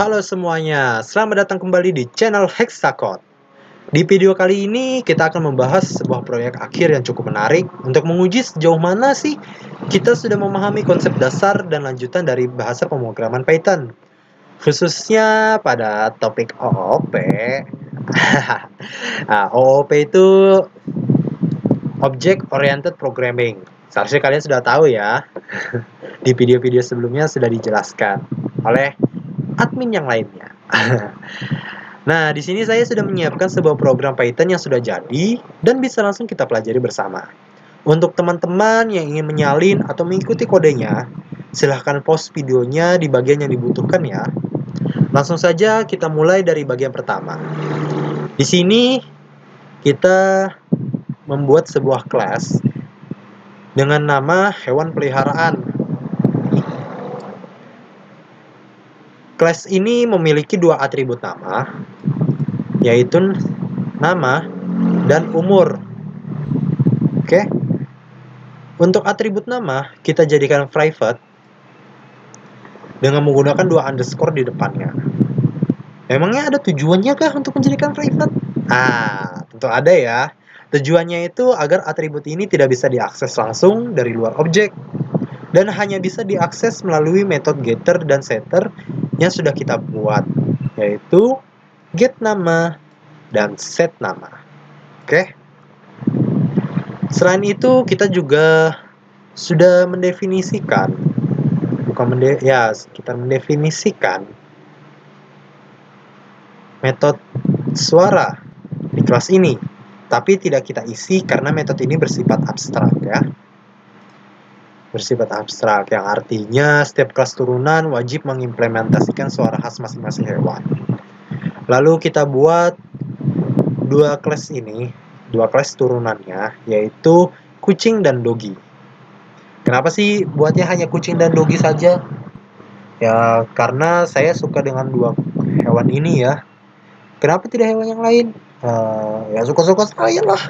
Halo semuanya, selamat datang kembali di channel Hexacode. Di video kali ini kita akan membahas sebuah proyek akhir yang cukup menarik untuk menguji sejauh mana sih kita sudah memahami konsep dasar dan lanjutan dari bahasa pemrograman Python. Khususnya pada topik OOP. Nah, OOP itu Object Oriented Programming. Seharusnya kalian sudah tahu ya. Di video-video sebelumnya sudah dijelaskan oleh admin yang lainnya. Nah, di sini saya sudah menyiapkan sebuah program Python yang sudah jadi dan bisa langsung kita pelajari bersama. Untuk teman-teman yang ingin menyalin atau mengikuti kodenya, silahkan pause videonya di bagian yang dibutuhkan ya. Langsung saja kita mulai dari bagian pertama. Di sini kita membuat sebuah kelas dengan nama hewan peliharaan. Kelas ini memiliki dua atribut nama, yaitu nama dan umur. Oke. Untuk atribut nama, kita jadikan private dengan menggunakan dua underscore di depannya. Emangnya ada tujuannya kah untuk menjadikan private? Tentu ada ya. Tujuannya itu agar atribut ini tidak bisa diakses langsung dari luar objek dan hanya bisa diakses melalui metode getter dan setter yang sudah kita buat, yaitu get nama dan set nama. Oke. Selain itu, kita juga sudah mendefinisikan, mendefinisikan metode suara di kelas ini, tapi tidak kita isi karena metode ini bersifat abstrak ya. Bersifat abstrak, yang artinya setiap kelas turunan wajib mengimplementasikan suara khas masing-masing hewan. Lalu kita buat dua kelas ini, dua kelas turunannya, yaitu kucing dan dogi. Kenapa sih buatnya hanya kucing dan dogi saja? Ya, karena saya suka dengan dua hewan ini ya. Kenapa tidak hewan yang lain? Ya suka-suka saya lah.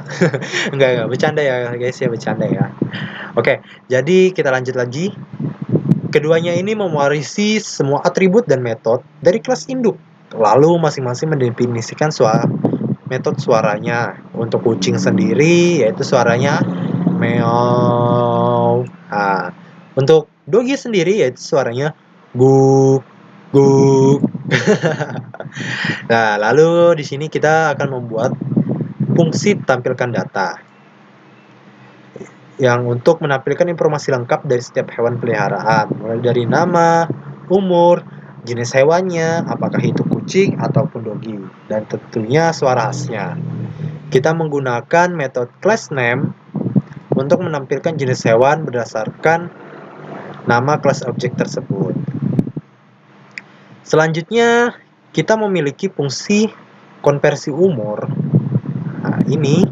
Enggak, bercanda ya guys ya, bercanda ya. Oke, jadi kita lanjut lagi. Keduanya ini mewarisi semua atribut dan metode dari kelas induk. Lalu masing-masing mendefinisikan metode suaranya. Untuk kucing sendiri, yaitu suaranya meow. Untuk dogi sendiri, yaitu suaranya guk, guk. Nah, lalu di sini kita akan membuat fungsi tampilkan data yang untuk menampilkan informasi lengkap dari setiap hewan peliharaan, mulai dari nama, umur, jenis hewannya, apakah itu kucing ataupun dogi, dan tentunya suara khasnya. Kita menggunakan metode class name untuk menampilkan jenis hewan berdasarkan nama kelas objek tersebut. Selanjutnya, kita memiliki fungsi konversi umur. Nah, ini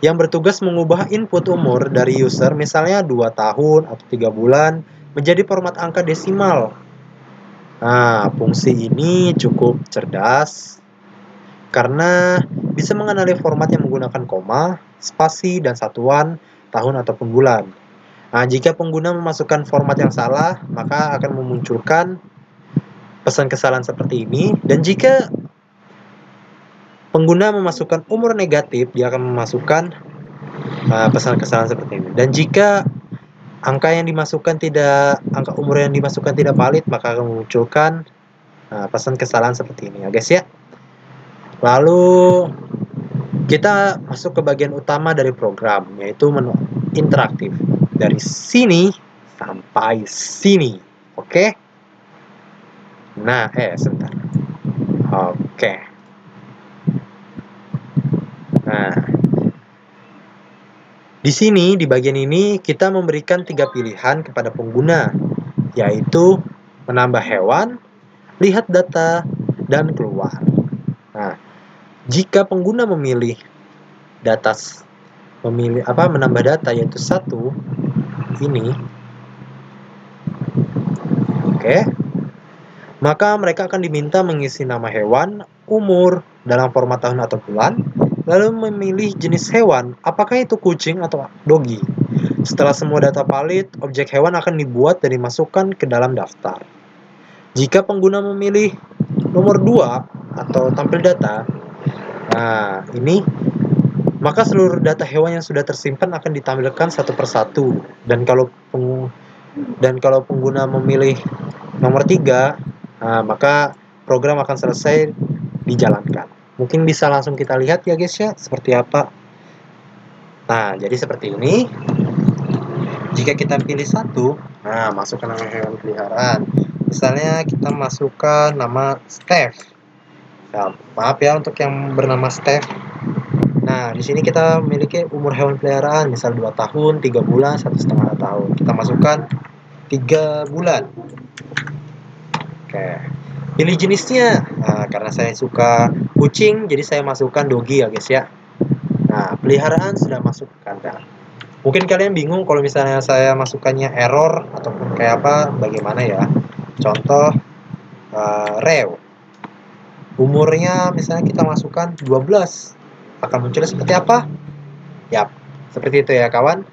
yang bertugas mengubah input umur dari user, misalnya 2 tahun atau 3 bulan, menjadi format angka desimal. Nah, fungsi ini cukup cerdas karena bisa mengenali format yang menggunakan koma, spasi, dan satuan, tahun ataupun bulan. Nah, jika pengguna memasukkan format yang salah, maka akan memunculkan pesan kesalahan seperti ini, dan jika pengguna memasukkan umur negatif, dia akan memasukkan pesan kesalahan seperti ini. Dan jika angka umur yang dimasukkan tidak valid, maka akan memunculkan pesan kesalahan seperti ini ya guys ya. Lalu kita masuk ke bagian utama dari program, yaitu menu interaktif. Dari sini sampai sini, oke? Nah, sebentar. Oke. Nah, di sini, di bagian ini, kita memberikan 3 pilihan kepada pengguna, yaitu menambah hewan, lihat data, dan keluar. Nah, jika pengguna memilih menambah data, yaitu 1, ini, oke, maka mereka akan diminta mengisi nama hewan, umur, dalam format tahun atau bulan, lalu memilih jenis hewan, apakah itu kucing atau dogi. Setelah semua data valid, objek hewan akan dibuat dan dimasukkan ke dalam daftar. Jika pengguna memilih nomor 2 atau tampil data, nah ini maka seluruh data hewan yang sudah tersimpan akan ditampilkan satu persatu. Dan kalau pengguna memilih nomor 3, nah, maka program akan selesai dijalankan. Mungkin bisa langsung kita lihat ya guys ya, seperti apa. Nah, jadi seperti ini. Jika kita pilih satu, nah masukkan nama hewan peliharaan. Misalnya kita masukkan nama Steph. Nah, maaf ya untuk yang bernama Steph. Nah, di sini kita memiliki umur hewan peliharaan, misal 2 tahun, 3 bulan, 1,5 tahun. Kita masukkan 3 bulan. Oke. Pilih jenisnya. Nah, karena saya suka kucing, jadi saya masukkan doggy ya guys ya. Nah, peliharaan sudah masuk ke kandang. Mungkin kalian bingung kalau misalnya saya masukkannya error ataupun kayak apa, bagaimana ya. Contoh, Reo. Umurnya misalnya kita masukkan 12. Akan muncul seperti apa? Yap, seperti itu ya kawan.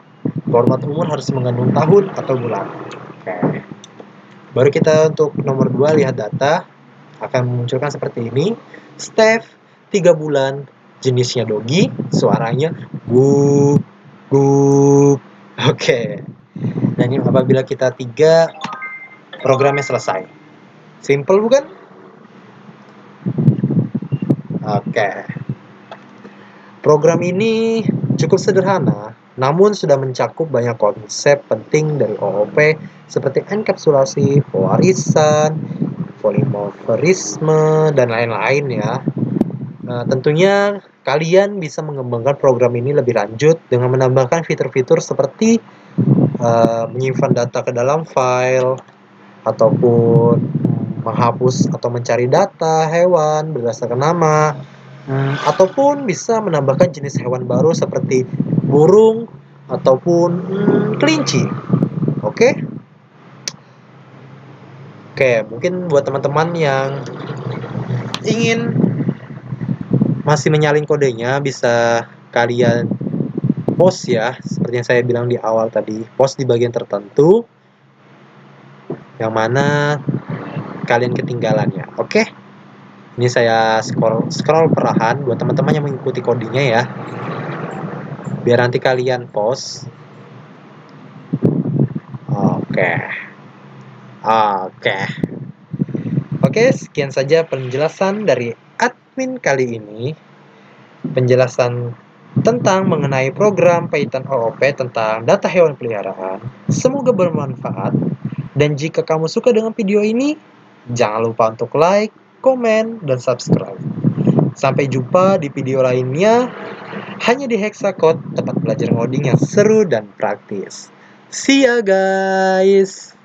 Format umur harus mengandung tahun atau bulan. Oke. Baru kita untuk nomor 2 lihat data. Akan memunculkan seperti ini. Steph, 3 bulan. Jenisnya doggy. Suaranya gup, gup. Oke. Dan apabila kita 3, programnya selesai. Simple bukan? Oke. Program ini cukup sederhana, namun sudah mencakup banyak konsep penting dari OOP seperti enkapsulasi, pewarisan, polimorfisme, dan lain-lain ya. Tentunya kalian bisa mengembangkan program ini lebih lanjut dengan menambahkan fitur-fitur seperti menyimpan data ke dalam file, ataupun menghapus atau mencari data hewan berdasarkan nama, ataupun bisa menambahkan jenis hewan baru seperti burung ataupun kelinci. Oke? Oke, mungkin buat teman-teman yang ingin masih menyalin kodenya, bisa kalian post ya, seperti yang saya bilang di awal tadi, post di bagian tertentu yang mana kalian ketinggalannya. Oke? Ini saya scroll perlahan buat teman-teman yang mengikuti kodenya ya. Biar nanti kalian post. Oke. Oke, sekian saja penjelasan dari admin kali ini. Penjelasan tentang mengenai program Python OOP tentang data hewan peliharaan. Semoga bermanfaat. Dan jika kamu suka dengan video ini, jangan lupa untuk like, komen, dan subscribe. Sampai jumpa di video lainnya, hanya di Hexacode, tempat belajar ngoding yang seru dan praktis. See ya guys!